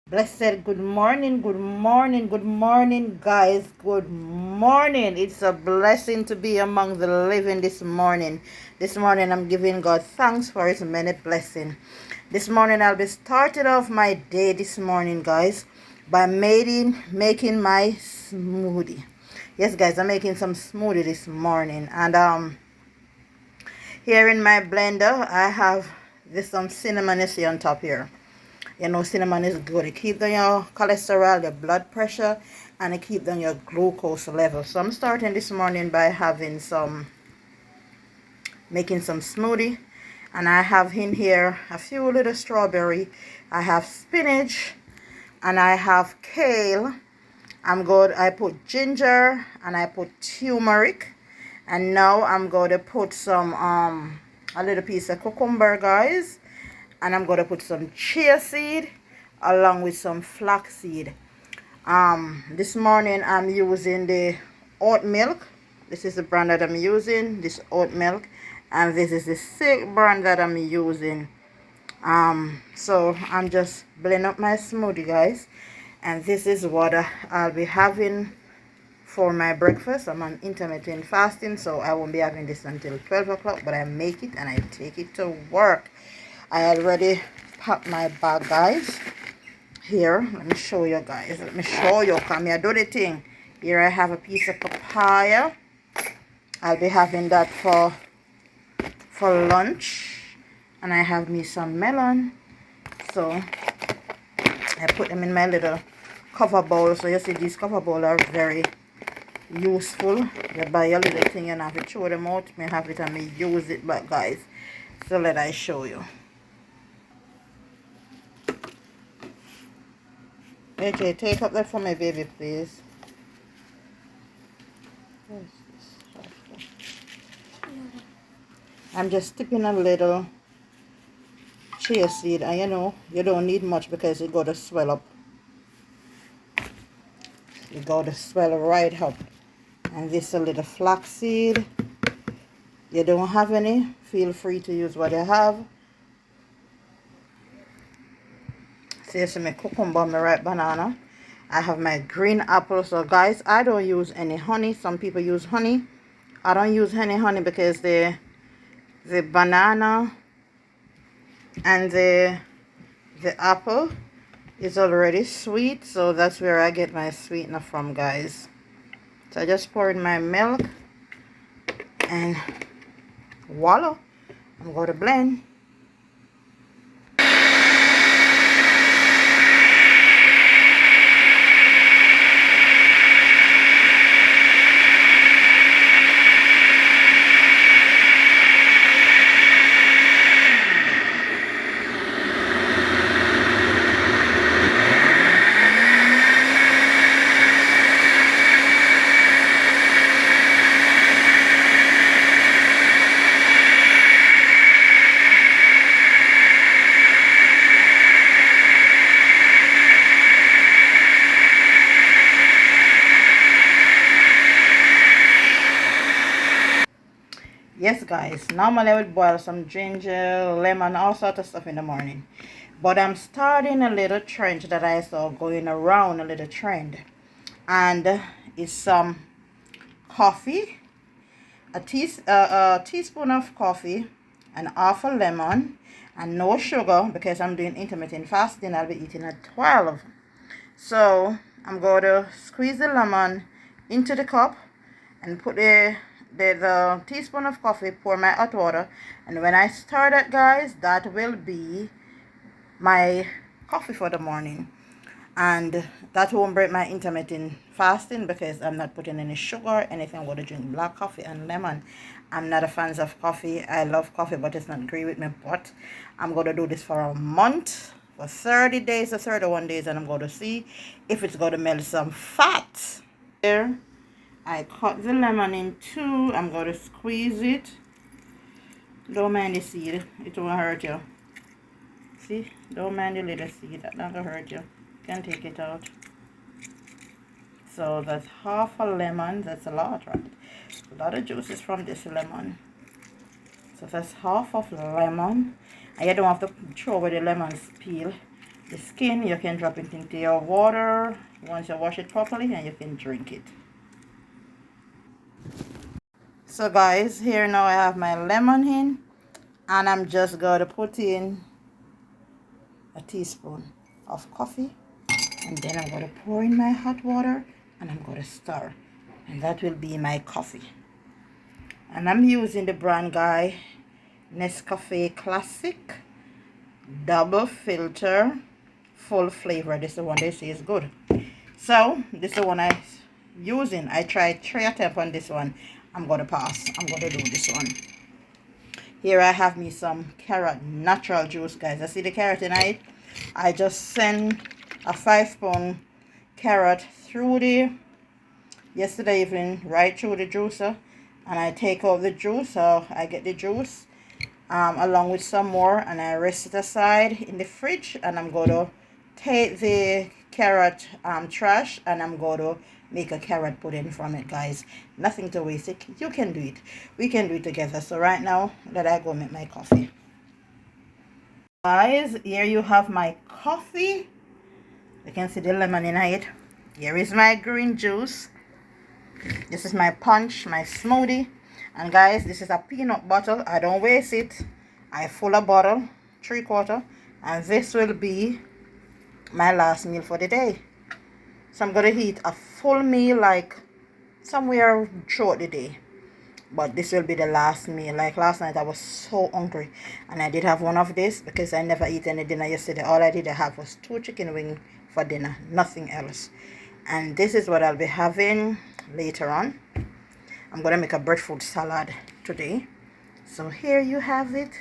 Blessed good morning, good morning, good morning, guys. Good morning. It's a blessing to be among the living this morning. This morning, I'm giving God thanks for His many blessings. This morning, I'll be starting off my day this morning, guys, by making my smoothie. Yes, guys, I'm making some smoothie this morning, and here in my blender, I have this some cinnamon you see on top here. You know, cinnamon is good. It keeps down your cholesterol, your blood pressure, and it keeps down your glucose level. So I'm starting this morning by making some smoothie. And I have in here a few little strawberry. I have spinach, and I have kale. I put ginger, and I put turmeric. And now I'm going to put a little piece of cucumber, guys, and I'm going to put some chia seed along with some flax seed. This morning I'm using the oat milk. This is the brand that I'm using, this oat milk, and this is the silk brand that I'm using. So I'm just blending up my smoothie, guys, and this is what I'll be having for my breakfast. I'm on intermittent fasting, so I won't be having this until 12 o'clock, but I make it and I take it to work. I already packed my bag, guys. Here, let me show you, guys. Let me show you. Come here, do the thing. Here I have a piece of papaya. I'll be having that for lunch. And I have me some melon. So I put them in my little cover bowl. So you see, these cover bowls are very useful. You buy a little thing and have to throw them out. Me have it and me use it back, guys. So let I show you. Okay, take up that for my baby, please. I'm just tipping a little chia seed, and you know, you don't need much because it got to swell up. It got to swell right up. And this a little flax seed. You don't have any, feel free to use what you have. So you see my cucumber, my ripe banana. I have my green apple. So guys, I don't use any honey. Some people use honey. I don't use any honey because the banana and the apple is already sweet, so that's where I get my sweetener from, guys. So I just pour in my milk, and voila, I'm going to blend. Yes, guys, normally I would boil some ginger, lemon, all sorts of stuff in the morning. But I'm starting a little trend that I saw going around, a little trend. And it's some coffee, a teaspoon of coffee, and half a lemon, and no sugar because I'm doing intermittent fasting. I'll be eating at 12. So I'm going to squeeze the lemon into the cup and put the teaspoon of coffee, pour my hot water, and when I stir that, guys, that will be my coffee for the morning. And that won't break my intermittent fasting because I'm not putting any sugar, anything. I'm going to drink black coffee and lemon. I'm not a fan of coffee. I love coffee, but it's not great with me. But I'm going to do this for a month, for 30 days or 31 days, and I'm going to see if it's going to melt some fat. Here, I cut the lemon in two. I'm going to squeeze it. Don't mind the seed. It won't hurt you. See? Don't mind the little seed. That's not going to hurt you. You can take it out. So that's half a lemon. That's a lot, right? A lot of juices from this lemon. So that's half of lemon. And you don't have to throw away the lemon peel. The skin, you can drop it into your water once you wash it properly, and you can drink it. So guys, here now I have my lemon in, and I'm just going to put in a teaspoon of coffee, and then I'm going to pour in my hot water, and I'm going to stir, and that will be my coffee. And I'm using the brand guy Nescafe Classic double filter full flavor. This is the one they say is good. So this is the one I'm using. I tried 3 attempts on this one. I'm going to pass. I'm going to do this one. Here I have me some carrot natural juice, guys. I see the carrot in it. I just send a 5-pound carrot through the yesterday evening, right through the juicer, and I take out the juice. So I get the juice along with some more, and I rest it aside in the fridge, and I'm going to take the carrot trash, and I'm going to make a carrot pudding from it, guys. Nothing to waste it. You can do it. We can do it together. So right now, let I go make my coffee. Guys, here you have my coffee. You can see the lemon in it. Here is my green juice. This is my punch, my smoothie. And guys, this is a peanut bottle. I don't waste it. I fill a bottle, 3/4. And this will be my last meal for the day. So I'm going to eat a full meal like somewhere throughout the day. But this will be the last meal. Like last night I was so hungry. And I did have one of this because I never eat any dinner yesterday. All I did have was 2 chicken wings for dinner. Nothing else. And this is what I'll be having later on. I'm going to make a breadfruit salad today. So here you have it.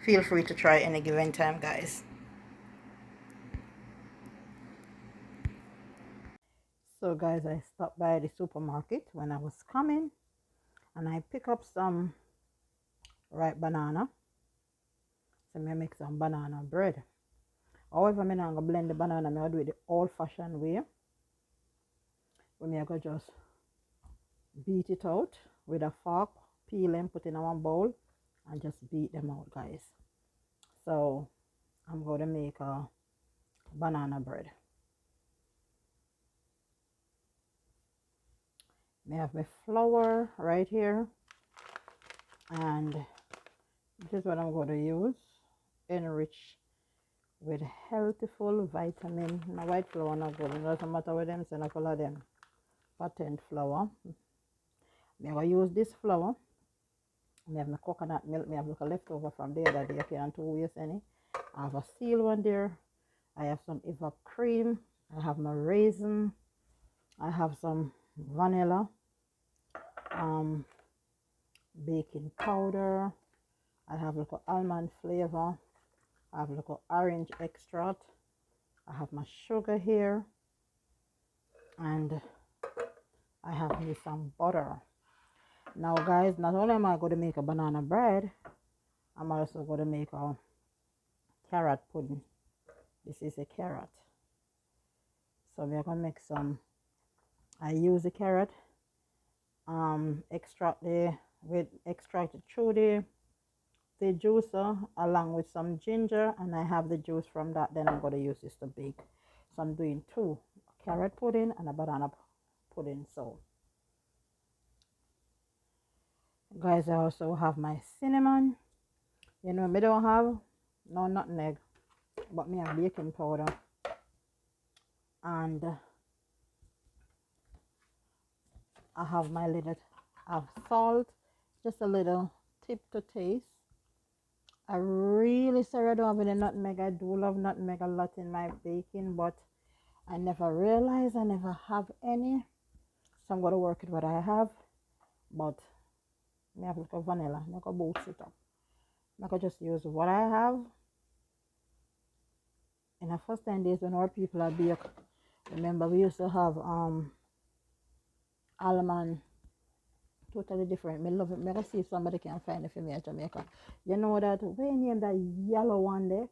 Feel free to try any given time, guys. So guys, I stopped by the supermarket when I was coming, and I pick up some ripe banana. So I make some banana bread. However, I'm not going to blend the banana. I'm going to do it the old-fashioned way. When I'm going to just beat it out with a fork, peel them, put in one bowl, and just beat them out, guys. So I'm going to make a banana bread. I have my flour right here, and this is what I'm going to use. Enrich with healthful vitamin. Now white flour not good. It doesn't matter with them, so I follow them. Patent flour. I'm going to use this flour. I have my coconut milk. I have a leftover from the other day. I can't waste any. I have a seal one there. I have some Eva cream. I have my raisin. I have some vanilla. Baking powder. I have a little almond flavor. I have a little orange extract. I have my sugar here. And I have me some butter. Now guys, not only am I going to make a banana bread, I'm also going to make a carrot pudding. This is a carrot. So we're going to make some. I use the carrot, extract it through the juicer along with some ginger, and I have the juice from that. Then I'm going to use this to bake. So I'm doing 2, a carrot pudding and a banana pudding. So guys, I also have my cinnamon. You know, I don't have no nutmeg, but me have baking powder, and I have my little of salt, just a little tip to taste. I really sorry I don't have any nutmeg. I do love nutmeg a lot in my baking, but I never realized I never have any. So I'm going to work with what I have, but I have a little vanilla. I'm going to boost it up. I'm going to just use what I have. In the first 10 days when our people are bake, remember we used to have almond, totally different. Me love it. Me gonna see if somebody can find it for me in Jamaica. You know that when you name that yellow one there,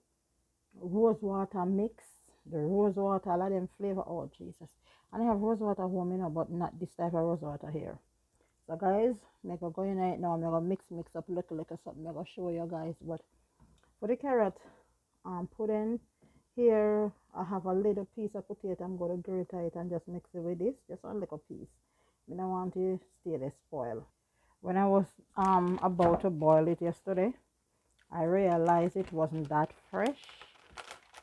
rose water mix, the rose water, all of them flavor. Oh Jesus! And I have rose water home, you know, but not this type of rose water here. So guys, me go in right now. Me gonna mix up little something. Me gonna show you guys. But for the carrot, pudding. Here I have a little piece of potato. I'm going to grate it and just mix it with this, just a little piece. I don't want to stay there spoil. When I was about to boil it yesterday, I realized it wasn't that fresh,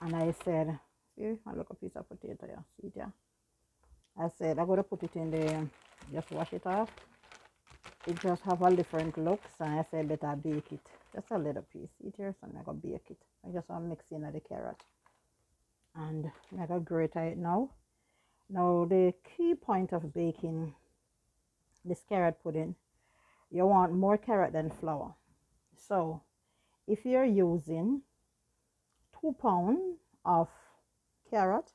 and I said, see, a little piece of potato, yeah, see it, yeah. I said I'm gonna put it in the, just wash it off. It just have a different looks, and I said better bake it, just a little piece. Eat here, so I'm gonna bake it. I just want to mix in the carrot, and I'm gonna grate it now. Now the key point of baking this carrot pudding, you want more carrot than flour. So if you're using 2 pounds of carrot,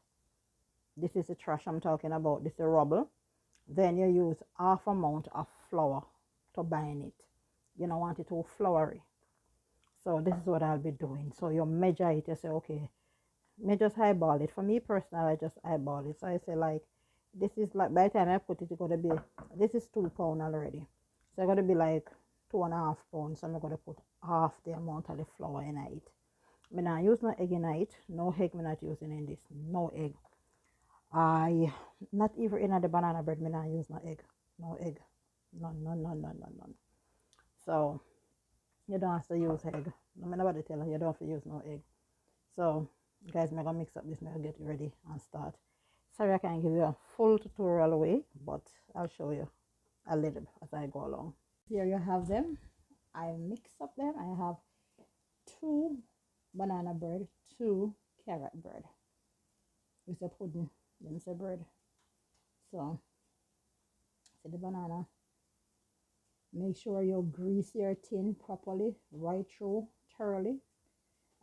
this is the trash I'm talking about, this is the rubble, then you use half amount of flour to bind it. You don't want it too floury. So this is what I'll be doing. So you measure it, you say, okay, me just eyeball it. For me personally, I just eyeball it. So I say like, this is like, by the time I put it, it's gonna be, this is 2 pounds already. So it's gonna be like 2.5 pounds. So I'm gonna put half the amount of the flour in it. I not use no egg in it. No egg I'm not using in this. No egg. I not even in the banana bread, me not use no egg. No egg. None. So you don't have to use egg. No matter what they tell you, you don't have to use no egg. So guys, I'm gonna mix up this, I'm gonna get ready and start. Sorry I can't give you a full tutorial away, but I'll show you a little as I go along. Here you have them. I mix up them. I have 2 banana bread, 2 carrot bread. It's a pudding, then it's a bread. So see the banana. Make sure you grease your tin properly, right through, thoroughly,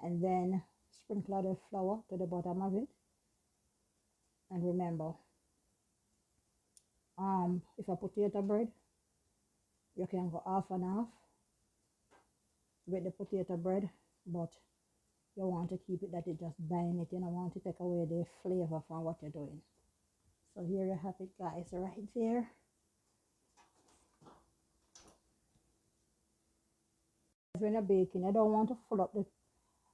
and then sprinkle the flour to the bottom of it. And remember, if a potato bread, you can go half and half with the potato bread, but you want to keep it that it just bind it. You don't want to take away the flavor from what you're doing. So here you have it, guys, right there. When you're baking, you don't want to fill up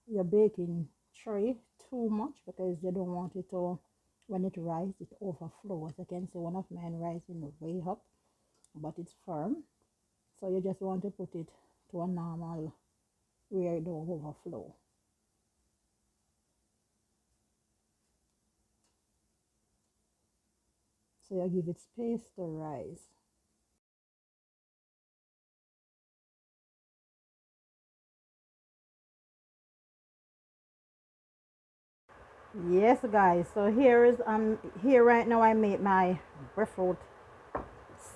your baking tray too much, because you don't want it to, when it rises, it overflows. I can see one of mine rising way up, but it's firm. So you just want to put it to a normal where it don't overflow. So you give it space to rise. Yes guys, so here right now I made my breadfruit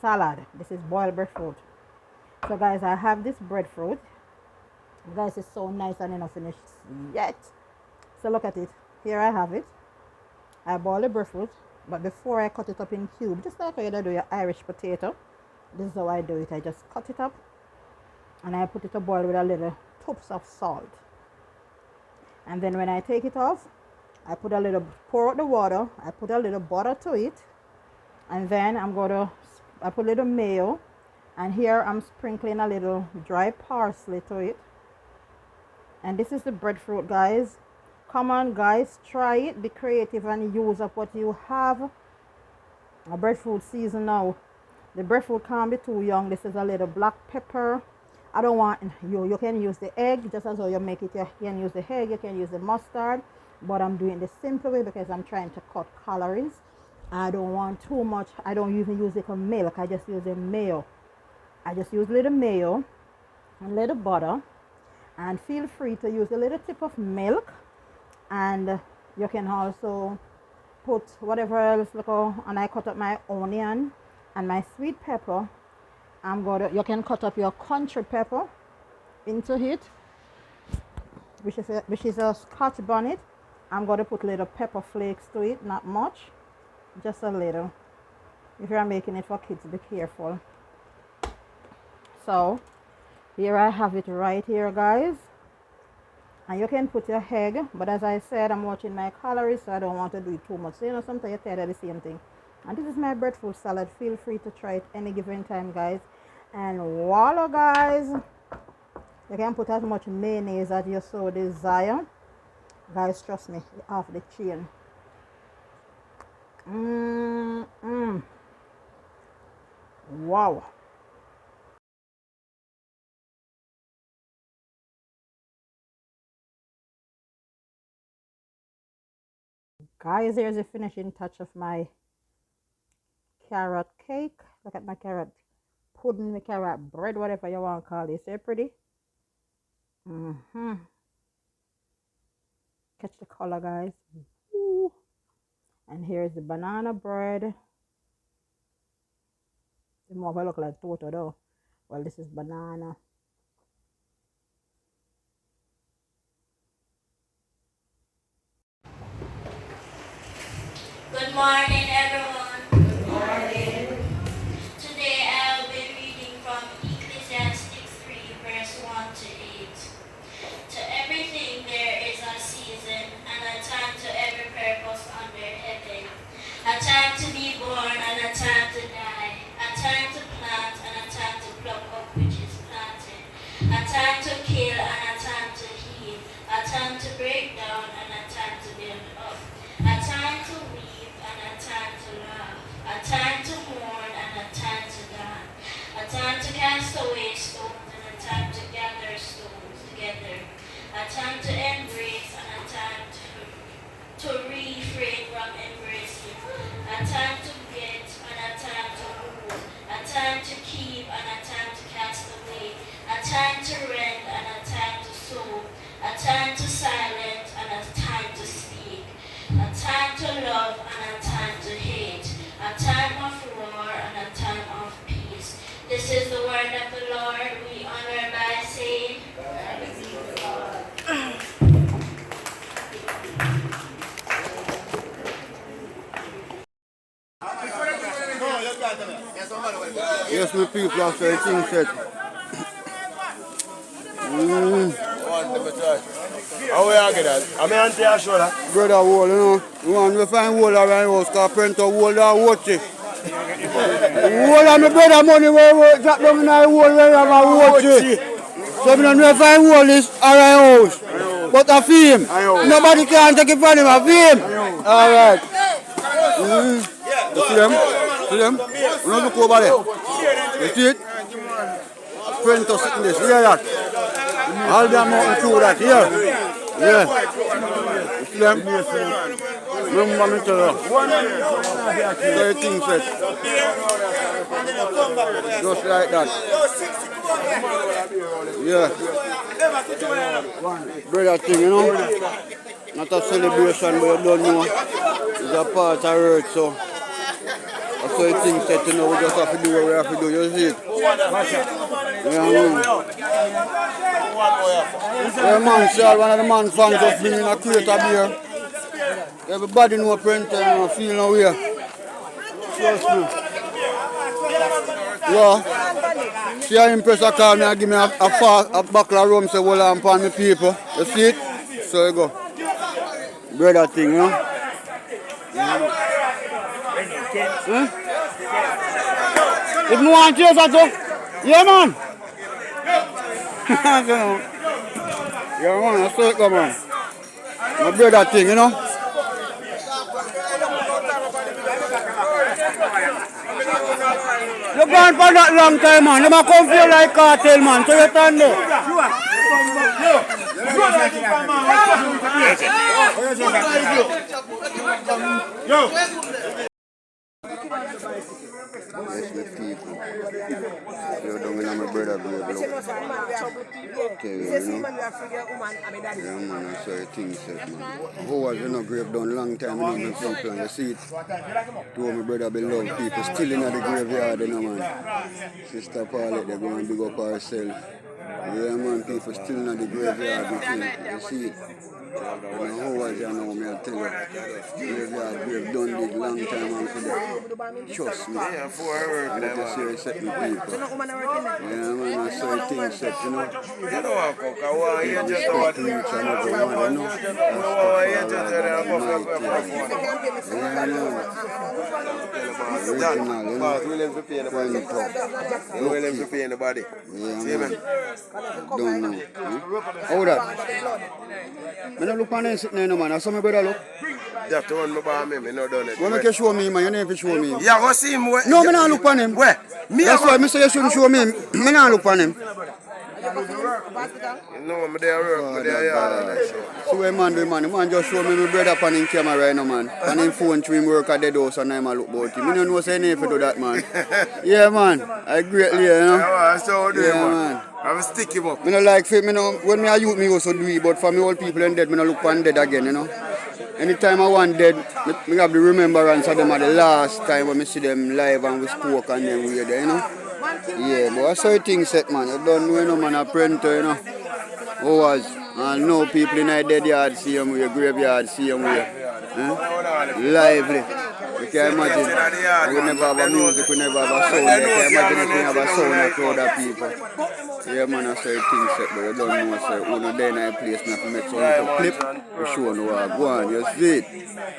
salad. This is boiled breadfruit. So guys, I have this breadfruit. Guys, it's so nice and not finished yet. So look at it. Here I have it. I boil the breadfruit, but before I cut it up in cubes, just like how you do your Irish potato, this is how I do it. I just cut it up and I put it to boil with a little toops of salt. And then when I take it off, I put a little, pour out the water, I put a little butter to it, and then I put a little mayo, and here I'm sprinkling a little dry parsley to it. And this is the breadfruit, guys. Come on guys, try it, be creative and use up what you have. A breadfruit season now. The breadfruit can't be too young. This is a little black pepper. I don't want, you can use the egg, just as how you make it. You can use the egg, you can use the mustard, but I'm doing the simple way because I'm trying to cut calories. I don't want too much. I don't even use it for milk. I just use the mayo. I just use a little mayo and a little butter, and feel free to use a little tip of milk. And you can also put whatever else, and I cut up my onion and my sweet pepper. You can cut up your country pepper into it, which is a Scotch bonnet. I'm going to put little pepper flakes to it, not much, just a little. If you're making it for kids, be careful. So here I have it right here, guys. And you can put your egg, but as I said, I'm watching my calories, so I don't want to do it too much. So, you know, sometimes you're tired of the same thing. And this is my breadfruit salad. Feel free to try it any given time, guys. And voila, guys. You can put as much mayonnaise as you so desire. Guys, trust me, off the chain. Wow. Guys, here's the finishing touch of my carrot cake. Look at my carrot pudding, the carrot bread, whatever you want to call it. Is pretty? Catch the color, guys. Ooh. And here's the banana bread. The more look like toto though. Well, this is banana. Good morning, everyone. Good morning. Today I will be reading from Ecclesiastes 3, verse 1 to 8. To everything there is a season and a time to every purpose under heaven. A time to be born and a time to die. A time to plant and a time to pluck up which is planted. A time to kill and a time to heal. A time to break down and a time to build up. A time to weep and a time to laugh. A time to mourn and a time to dance. A time to cast away stones and a time to gather stones together. A time to embrace and a time to refrain from embracing. A time to get and a time to move. A time to keep and a time to cast away. A time to rend and a time to sow. A time to silence and a time to speak. A time to love and a time to hate. A time of war and a time of peace. This is the word of the Lord. We honor by saying, Yes, my people are saying things set. How we are get that? I'm on your shoulder. Brother wall, you know. You want to find wall around the house, because Pento wall that watch it. Wall of my brother money where we drop down in the wall where I have a watch it. So I don't find wall is around house. But I feel him. Nobody can take it from him, I feel him. Alright. You see them? See them? You don't look over there. You see it? Pento sitting this, hear that? All them mountain through that, here. Yeah. You see them? Remember me tell you. So you think set. Just like that. Yeah. Brother thing, you know. Not a celebration, but you don't know. It's a part of earth, so. That's how you think set, you know. We just have to do what we have to do. You see it? Yeah, yeah, man, sir, one of the man fans just bringing a crate of beer. Everybody know Printer and feel no way. Trust me. Yeah. See how impressor call me and give me a buckle of rum, say, hold on upon me people. You see it? So you go. Brother thing, you know? If you want to chase that, yeah, man. Yeah, man, that's it, come on. My brother thing, you know. You gone for that long time, man. You might come feel like cartel, man. So you stand there. Yes, my people. You're down in my brother grave, look. Okay, you know. Yeah, man, I saw your thing set, man. How was you know grave done long time, you know, my people, and you see it. Two of my brother beloved people still in the graveyard, you know, man. Sister Paulette, they're going to big up herself. Yeah, man, people still in the graveyard, you see it. And how was you know, me I tell you, graveyard grave done big long time and for that. Trust me. Yeah, for her work, Let us hear set me people. Yeah, man, I saw things set, you know. you know what, Cook? I want you just to Respect to each and every one, you know. Yeah, man. Original, you know. Willing to pay the body. Willing to pay the body. Yeah, see man. me? Don't know. How that? I don't look on them sitting there, no man. I saw my brother look. You have to run me by me not done it. Why make you show me, man? You never show me. Yeah, go see him. Where? No, I don't look on him. Where? Me That's why I say you shouldn't show me. I don't look on him. No, I'm there work. I'm there yard and that shit. So what man do, man? The man just show me my brother on him camera right now, man. On him phone to him work at the house and I'm a look about him. I don't know say anything to do that, man. Yeah, man. I greatly, you know. Yeah, man. So do Yeah, man. I'm stick him up. I don't like fit, when me a youth, me also do it, but for me old people and dead, I don't look on dead again, you know. Anytime I want dead, me have the remembrance of them at the last time when I see them live and we spoke and then we were there, you know. Yeah, but I saw things set, man. I don't know, you know, man, a printer, you know. Who was? And no people in the dead yard see them with graveyard see them with. Lively. You can imagine. We never have a music, we never have a sound. You can imagine if we have a sound and crowd of people. Yeah, man, I say things set, but you don't know, say, who no day in a place, not to make some little clip, to show no what go on. You see it,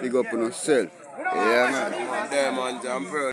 big up on yourself. Yeah, man. Yeah, man, I'm proud.